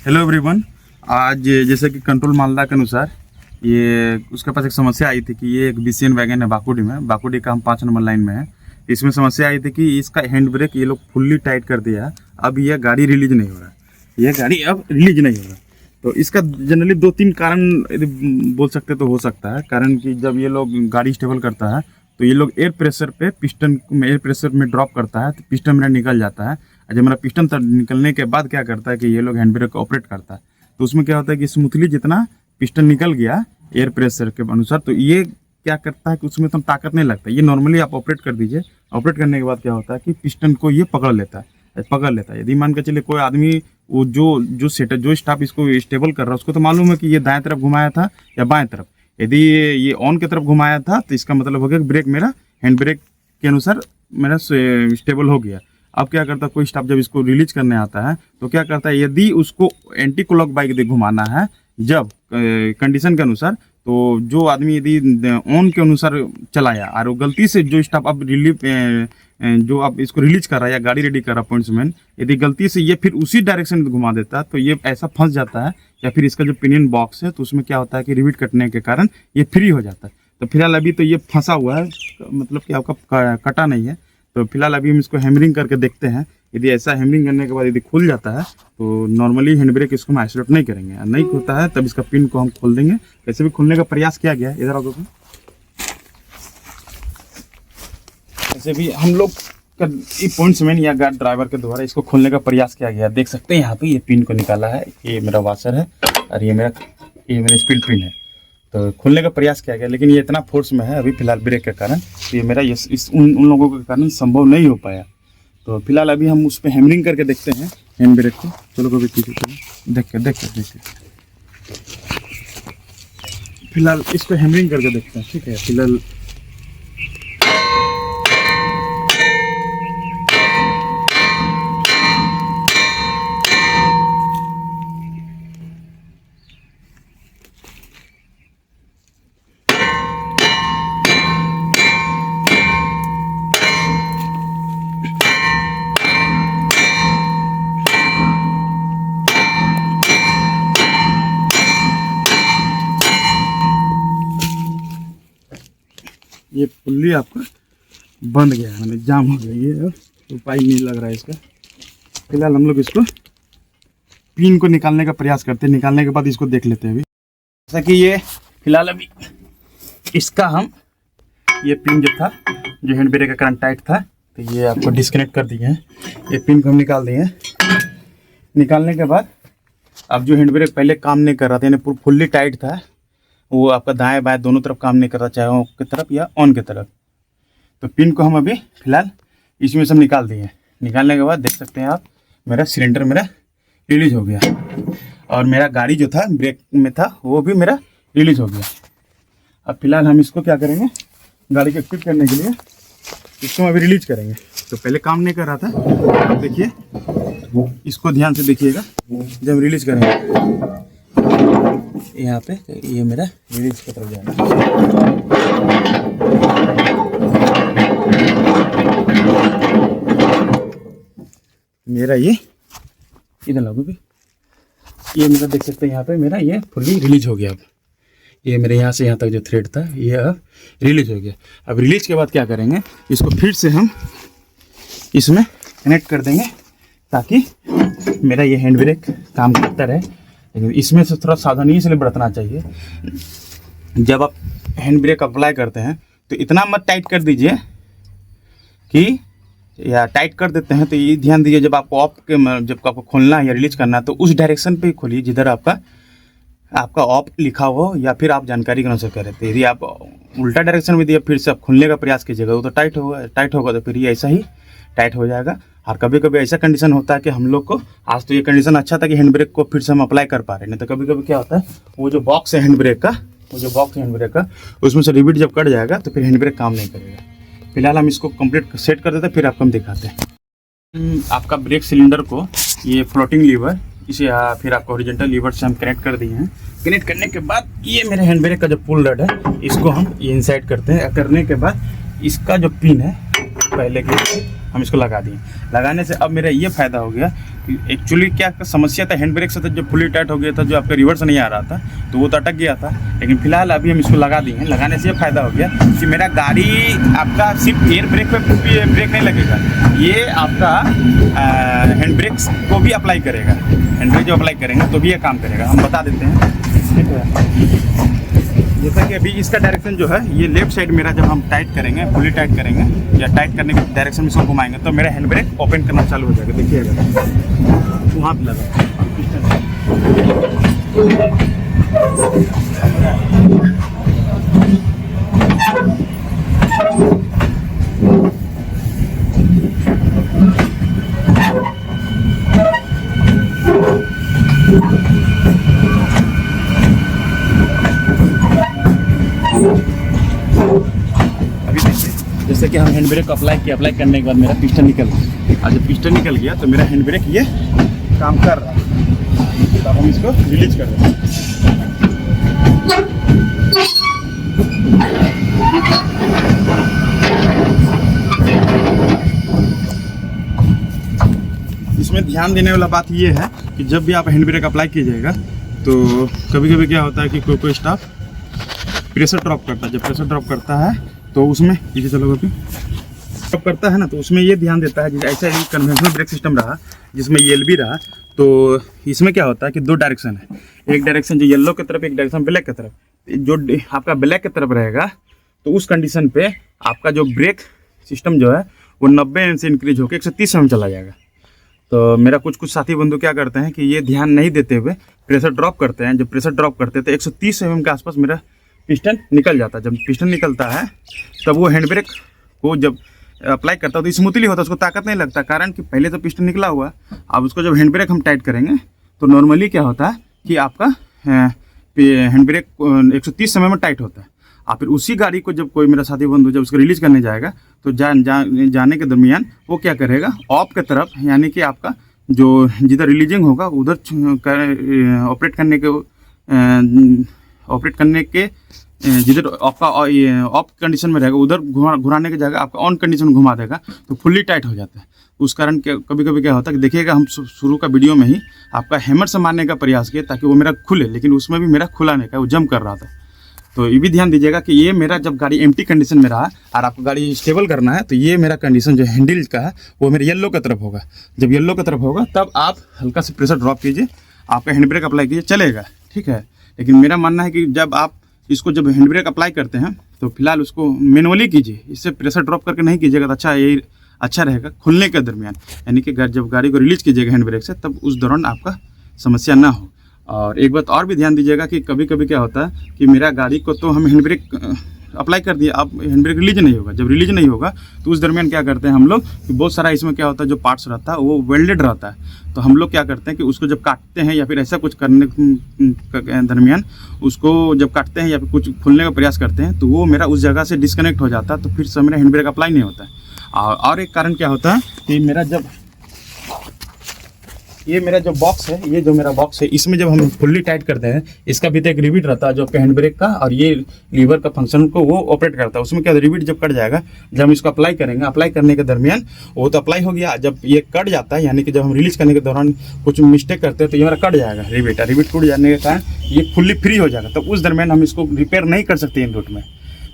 Hello everyone. आज जैसे कि कंट्रोल मालदा के अनुसार ये उसके पास एक समस्या आई थी कि ये एक बीसीएन वैगन है बाकुडी में, बाकुडी का हम 5 नंबर लाइन में है। इसमें समस्या आई थी कि इसका हैंड ब्रेक ये लोग फुल्ली टाइट कर दिया, अब यह गाड़ी रिलीज नहीं हो रहा, यह गाड़ी अब रिलीज नहीं हो रहा। तो इसका जनरली 2-3 कारण बोल सकते तो हो सकता है। कारण कि जब ये लोग गाड़ी स्टेबल करता है तो ये लोग एयर प्रेशर पे पिस्टन में एयर प्रेशर में ड्रॉप करता है तो पिस्टन मेरा निकल जाता है। जब मेरा पिस्टन निकलने के बाद क्या करता है कि ये लोग हैंड ब्रेक ऑपरेट करता है तो उसमें क्या होता है कि स्मूथली जितना पिस्टन निकल गया एयर प्रेशर के अनुसार तो ये क्या करता है कि उसमें तो ताकत नहीं लगता। ये नॉर्मली आप ऑपरेट कर दीजिए, ऑपरेट करने के बाद क्या होता है कि पिस्टन को ये पकड़ लेता है। यदि मान के चलिए कोई आदमी वो जो स्टाफ इसको स्टेबल कर रहा है उसको तो मालूम है कि ये दाएं तरफ घुमाया था या बाएं तरफ। यदि ये ऑन की तरफ घुमाया था तो इसका मतलब हो गया कि ब्रेक मेरा हैंड ब्रेक के अनुसार मेरा स्टेबल हो गया। अब क्या करता है कोई स्टाफ जब इसको रिलीज करने आता है तो क्या करता है, यदि उसको एंटी क्लॉक बाइक घुमाना है जब कंडीशन के अनुसार, तो जो आदमी यदि ऑन के अनुसार चलाया और वो गलती से जो स्टाफ अब जो आप इसको रिलीज कर रहा है या गाड़ी रेडी कर रहा है पॉइंट्समैन, यदि गलती से ये फिर उसी डायरेक्शन में घुमा देता है तो ये ऐसा फंस जाता है या फिर इसका जो पिनियन बॉक्स है तो उसमें क्या होता है कि रिविट कटने के कारण ये फ्री हो जाता है। तो फिलहाल अभी तो ये फंसा हुआ है, मतलब कि आपका कटा नहीं है। तो फिलहाल अभी हम इसको हैमरिंग करके देखते हैं। यदि ऐसा हैमरिंग करने के बाद यदि खुल जाता है तो नॉर्मली हैंड ब्रेक इसको हम आइसोलेट नहीं करेंगे, नहीं खुलता है तब इसका पिन को हम खोल देंगे। वैसे भी खुलने का प्रयास किया गया है, इधर आओ। वैसे भी हम लोग पॉइंट्समैन या गार्ड ड्राइवर के द्वारा इसको खोलने का प्रयास किया गया। देख सकते हैं यहाँ पे ये पिन को निकाला है, ये मेरा वाशर है और ये मेरा स्पीड पिन है। तो खोलने का प्रयास किया गया लेकिन ये इतना फोर्स में है अभी फिलहाल ब्रेक के कारण, तो ये मेरा उन लोगों के कारण संभव नहीं हो पाया। तो फिलहाल अभी हम उस पर हैमरिंग करके देखते हैं हैंड ब्रेक को। चलो कभी देख के फिलहाल इस पर हैमरिंग करके देखते हैं, ठीक है। फिलहाल ये पुल्ली आपका बंद गया, मैंने जाम हो गया, ये उपाय नहीं लग रहा है इसका। फिलहाल हम लोग इसको पिन को निकालने का प्रयास करते हैं, निकालने के बाद इसको देख लेते हैं। अभी जैसा कि ये फिलहाल अभी इसका हम ये पिन जो था जो हैंड ब्रेक का करंट टाइट था तो ये आपको डिस्कनेक्ट कर दिए हैं। ये पिन को हम निकाल दिए हैं। निकालने के बाद अब जो हैंड ब्रेक पहले काम नहीं कर रहा था, यानी फुल्ली टाइट था, वो आपका दाएं बाएं दोनों तरफ काम नहीं कर रहा, चाहे ऑन की तरफ या ऑन की तरफ। तो पिन को हम अभी फिलहाल इसमें से हम निकाल दिए। निकालने के बाद देख सकते हैं आप मेरा सिलेंडर मेरा रिलीज हो गया और मेरा गाड़ी जो था ब्रेक में था वो भी मेरा रिलीज हो गया। अब फिलहाल हम इसको क्या करेंगे, गाड़ी को फिट करने के लिए इसको अभी रिलीज करेंगे। तो पहले काम नहीं कर रहा था, अब देखिए इसको ध्यान से देखिएगा। जब रिलीज करेंगे यहाँ पे ये मेरा रिलीज की तरफ जाएगा। मेरा ये इधर लगो भी, ये मेरा देख सकते हैं यहाँ पे मेरा ये फुल्ली रिलीज हो गया। अब ये मेरे यहाँ से यहाँ तक जो थ्रेड था ये अब रिलीज हो गया। अब रिलीज के बाद क्या करेंगे, इसको फिर से हम इसमें कनेक्ट कर देंगे ताकि मेरा ये हैंड ब्रेक काम करता रहे। लेकिन इसमें से थोड़ा सावधानी से बरतना चाहिए। जब आप हैंड ब्रेक अप्लाई करते हैं तो इतना मत टाइट कर दीजिए कि, या टाइट कर देते हैं तो ये ध्यान दीजिए जब आपको जब आपको खोलना है या रिलीज करना है तो उस डायरेक्शन पे ही खोलिए जिधर आपका ऑफ लिखा हो या फिर आप जानकारी के अनुसार करें। तो यदि आप उल्टा डायरेक्शन में दिए फिर से आप खोलने का प्रयास कीजिएगा वो तो टाइट होगा तो फिर ये ऐसा ही टाइट हो जाएगा। और कभी कभी ऐसा कंडीशन होता है कि हम लोग को आज तो ये कंडीशन अच्छा था कि हैंड ब्रेक को फिर से हम अप्लाई कर पा रहे हैं, नहीं तो कभी कभी क्या होता है वो जो बॉक्स है हैंड ब्रेक का उसमें से रिविट जब कट जाएगा तो फिर हैंड ब्रेक काम नहीं करेगा। फिलहाल हम इसको कंप्लीट सेट कर देते हैं फिर आपको हम दिखाते हैं। आपका ब्रेक सिलेंडर को ये फ्लोटिंग लीवर इसे फिर आपको हॉरिजॉन्टल लीवर से हम कनेक्ट कर दिए हैं। कनेक्ट करने के बाद ये मेरे हैंड ब्रेक का जो पुल रड है इसको हम ये इंसाइड करते हैं। करने के बाद इसका जो पिन है पहले के हम इसको लगा दिए। लगाने से अब मेरा ये फ़ायदा हो गया कि एक्चुअली क्या समस्या था हैंड ब्रेक से, तो जो फुली टाइट हो गया था, जो आपका रिवर्स नहीं आ रहा था तो वो तो अटक गया था। लेकिन फिलहाल अभी हम इसको लगा दिए हैं। लगाने से ये फ़ायदा हो गया कि मेरा गाड़ी आपका सिर्फ एयर ब्रेक पे ब्रेक नहीं लगेगा, ये आपका हैंड ब्रेक को भी अप्लाई करेगा। हैंड ब्रेक जो अप्लाई करेंगे तो भी ये काम करेगा। हम बता देते हैं, ठीक है। जैसा कि अभी इसका डायरेक्शन जो है ये लेफ्ट साइड मेरा, जब हम टाइट करेंगे, फुली टाइट करेंगे या टाइट करने के डायरेक्शन में इसको घुमाएंगे तो मेरा हैंड ब्रेक ओपन करना चालू हो जाएगा। देखिएगा वहाँ पे लगा। जैसे कि हम हैंड ब्रेक को अप्लाई करने के बाद मेरा पिस्टन निकल गया। और जब पिस्टन निकल गया तो मेरा हैंड ब्रेक ये काम कर रहा है। तो हम इसको रिलीज कर दें। इसमें ध्यान देने वाला बात ये है कि जब भी आप हैंड ब्रेक अप्लाई कीजिएगा तो कभी कभी क्या होता है कि कोई स्टाफ प्रेशर ड्रॉप करता है। जब प्रेशर ड्रॉप करता है तो उसमें ये चलो अभी ड्रॉप करता है ना, तो उसमें ये ध्यान देता है, जैसे ऐसा ही कन्वेंशनल ब्रेक सिस्टम रहा जिसमें ELB रहा, तो इसमें क्या होता है कि दो डायरेक्शन है। एक डायरेक्शन जो येलो की तरफ, एक डायरेक्शन ब्लैक की तरफ। जो आपका ब्लैक की तरफ रहेगा तो उस कंडीशन पे आपका जो ब्रेक सिस्टम जो है वो 90 mm से इंक्रीज होकर 130 mm चला जाएगा। तो मेरा कुछ साथी बंधु क्या करते हैं कि ये ध्यान नहीं देते हुए प्रेशर ड्रॉप करते हैं। जब प्रेशर ड्रॉप करते हैं तो 130 mm के आसपास मेरा पिस्टन निकल जाता है। जब पिस्टन निकलता है तब वो हैंड ब्रेक को जब अप्लाई करता है तो स्मूथली होता है, उसको ताकत नहीं लगता। कारण कि पहले तो पिस्टन निकला हुआ, अब उसको जब हैंड ब्रेक हम टाइट करेंगे तो नॉर्मली क्या होता है कि आपका हैंड ब्रेक 130 समय में टाइट होता है। और फिर उसी गाड़ी को जब कोई मेरा साथी बंधु जब उसको रिलीज करने जाएगा तो जाने के दरमियान वो क्या करेगा, ऑफ की तरफ, यानी कि आपका जो जिधर रिलीजिंग होगा उधर ऑपरेट करने के जिधर आपका ऑफ कंडीशन में रहेगा उधर घुराने की जगह आपका ऑन कंडीशन में घुमा देगा तो फुल्ली टाइट हो जाता है। उस कारण कभी कभी क्या होता है कि देखिएगा, हम शुरू का वीडियो में ही आपका हैमर से मारने का प्रयास किया ताकि वो मेरा खुले, लेकिन उसमें भी मेरा खुला नहीं था, वो जम कर रहा था। तो ये भी ध्यान दीजिएगा कि ये मेरा जब गाड़ी एम्प्टी कंडीशन में रहा और आपको गाड़ी स्टेबल करना है तो ये मेरा कंडीशन जो हैंडल का है वो मेरे येलो की तरफ होगा। जब येलो की तरफ होगा तब आप हल्का से प्रेशर ड्रॉप कीजिए, आपका हैंड ब्रेक अप्लाई कीजिए, चलेगा, ठीक है। लेकिन मेरा मानना है कि जब आप इसको जब हैंड ब्रेक अप्लाई करते हैं तो फिलहाल उसको मैनुअली कीजिए, इससे प्रेशर ड्रॉप करके नहीं कीजिएगा तो अच्छा रहेगा खुलने के दरमियान, यानी कि जब गाड़ी को रिलीज कीजिएगा हैंड ब्रेक से तब उस दौरान आपका समस्या ना हो। और एक बात और भी ध्यान दीजिएगा कि कभी कभी क्या होता है कि मेरा गाड़ी को तो हम हैंड ब्रेक अप्लाई कर दिया, अब हैंड ब्रेक रिलीज नहीं होगा। जब रिलीज नहीं होगा तो उस दरमियान क्या करते हैं हम लोग कि बहुत सारा इसमें क्या होता है जो पार्ट्स रहता है वो वेल्डेड रहता है, तो हम लोग क्या करते हैं कि उसको जब काटते हैं या फिर ऐसा कुछ करने दरमियान उसको जब काटते हैं या फिर कुछ खोलने का प्रयास करते हैं तो वो मेरा उस जगह से डिस्कनेक्ट हो जाता है, तो फिर से मेरा हैंड ब्रेक अप्लाई नहीं होता है। और एक कारण क्या होता है कि मेरा जब ये मेरा जो बॉक्स है, ये जो मेरा बॉक्स है, इसमें जब हम फुल्ली टाइट करते हैं इसका भी तो एक रिविट रहता है जो हैंड ब्रेक का, और ये लीवर का फंक्शन को वो ऑपरेट करता है। उसमें क्या रिविट जब कट जाएगा, जब हम इसको अप्लाई करेंगे, अप्लाई करने के दरमियान वो तो अप्लाई हो गया, जब ये कट जाता है यानी कि जब हम रिलीज करने के दौरान कुछ मिस्टेक करते हैं तो ये मेरा कट जाएगा रिविट टूट जाने के कारण ये फुल्ली फ्री हो जाएगा। तो उस दरमियान हम इसको रिपेयर नहीं कर सकते इन रूट में।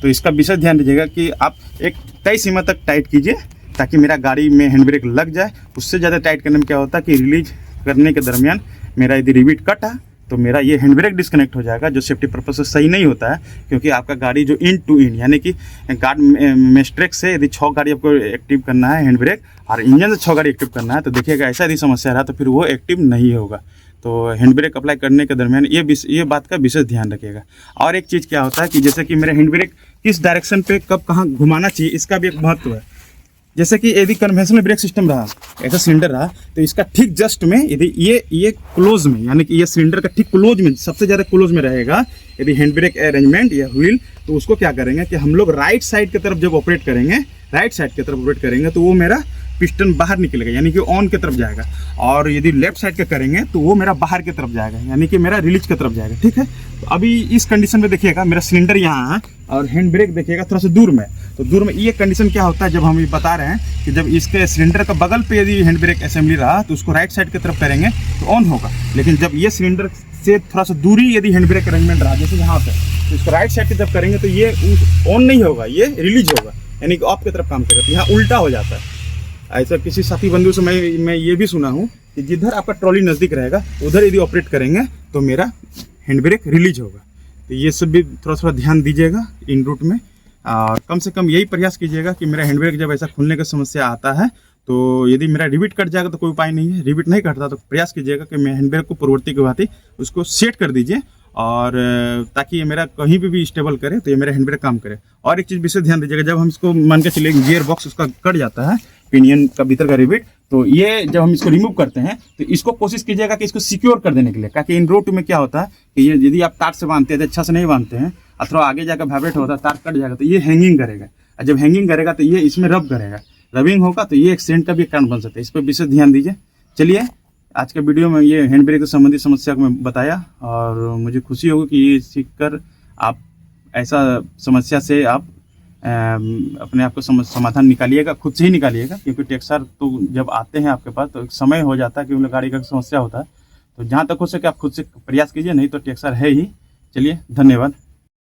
तो इसका विशेष ध्यान दीजिएगा कि आप एक तय सीमा तक टाइट कीजिए ताकि मेरा गाड़ी में हैंड ब्रेक लग जाए। उससे ज़्यादा टाइट करने में क्या होता है कि रिलीज करने के दरमियान मेरा यदि रिविट कटा तो मेरा ये हैंड ब्रेक डिस्कनेक्ट हो जाएगा, जो सेफ्टी पर्पज से सही नहीं होता है। क्योंकि आपका गाड़ी जो इन टू इन यानी कि गार्ड मेस्ट्रेक से यदि 6 गाड़ी आपको एक्टिव करना है हैंड ब्रेक और इंजन से 6 गाड़ी एक्टिव करना है तो देखिएगा ऐसा यदि समस्या रहा तो फिर वो एक्टिव नहीं होगा। तो हैंड ब्रेक अप्लाई करने के दरमियान ये बात का विशेष ध्यान रखिएगा। और एक चीज़ क्या होता है कि जैसे कि मेरा हैंड ब्रेक किस डायरेक्शन पे कब कहाँ घुमाना चाहिए इसका भी एक महत्व है। जैसे कि यदि कन्वेंशनल ब्रेक सिस्टम रहा, ऐसा सिलेंडर रहा, तो इसका ठीक जस्ट में यदि ये क्लोज में यानी कि ये सिलेंडर का ठीक क्लोज में, सबसे ज़्यादा क्लोज में रहेगा यदि हैंड ब्रेक अरेंजमेंट या व्हील, तो उसको क्या करेंगे कि हम लोग राइट साइड की तरफ जब ऑपरेट करेंगे, राइट साइड की तरफ ऑपरेट करेंगे तो वो मेरा पिस्टन बाहर निकलेगा, यानी कि ऑन की तरफ जाएगा। और यदि लेफ्ट साइड का करेंगे तो वो मेरा बाहर की तरफ जाएगा, यानी कि मेरा रिलीज की तरफ जाएगा। ठीक है, तो अभी इस कंडीशन में देखिएगा मेरा सिलेंडर यहाँ है और हैंड ब्रेक देखिएगा थोड़ा सा दूर में। तो दूर में ये कंडीशन क्या होता है, जब हम ये बता रहे हैं कि जब इसके सिलेंडर का बगल पे यदि हैंड ब्रेक असेंबली रहा तो उसको राइट साइड की तरफ करेंगे तो ऑन होगा। लेकिन जब ये सिलेंडर से थोड़ा सा दूरी यदि हैंड ब्रेक अरेंजमेंट रहा, जैसे यहाँ पे, तो इसको राइट साइड की तरफ करेंगे तो ये ऑन नहीं होगा, ये रिलीज होगा, यानी कि ऑफ की तरफ काम करेगा। तो यहाँ उल्टा हो जाता है। ऐसा किसी साथी बंधु से मैं ये भी सुना हूँ कि जिधर आपका ट्रॉली नज़दीक रहेगा उधर यदि ऑपरेट करेंगे तो मेरा हैंड ब्रेक रिलीज होगा। तो ये सब भी थोड़ा थोड़ा ध्यान दीजिएगा इन रूट में, और कम से कम यही प्रयास कीजिएगा कि मेरा हैंड ब्रेक जब ऐसा खुलने का समस्या आता है तो यदि मेरा रिविट कट जाएगा तो कोई उपाय नहीं है, रिविट नहीं कटता तो प्रयास कीजिएगा कि मैं हैंड ब्रेक को पूर्ववर्ती की भांति उसको सेट कर दीजिए, और ताकि ये मेरा कहीं भी स्टेबल करे तो ये मेरा हैंड ब्रेक काम करे। और एक चीज़ विशेष ध्यान दीजिएगा, जब हम इसको मान के चलिए गियर बॉक्स उसका कट जाता है, पिनियन का भीतर का रिविट, तो ये जब हम इसको रिमूव करते हैं तो इसको कोशिश कीजिएगा कि इसको सिक्योर कर देने के लिए, ताकि इन रूट में क्या होता है कि ये यदि आप तार से बांधते हैं तो अच्छा से नहीं बांधते हैं और थोड़ा आगे जाकर वाइब्रेट होता है, तार कट जाएगा तो ये हैंगिंग करेगा, और जब हैंगिंग करेगा तो ये इसमें रब करेगा, रबिंग होगा तो ये एक्सीडेंट का भी कारण बन सकता है। इस पर विशेष ध्यान दीजिए। चलिए, आज के वीडियो में ये हैंड ब्रेक से संबंधित समस्या को मैं बताया, और मुझे खुशी होगी कि ये सीखकर आप ऐसा समस्या से आप अपने आप को समाधान निकालिएगा, खुद से ही निकालिएगा, क्योंकि टेक्सर तो जब आते हैं आपके पास तो एक समय हो जाता है कि उन्हें गाड़ी का समस्या होता है। तो जहाँ तक हो सके आप खुद से प्रयास कीजिए, नहीं तो टेक्सर है ही। चलिए, धन्यवाद।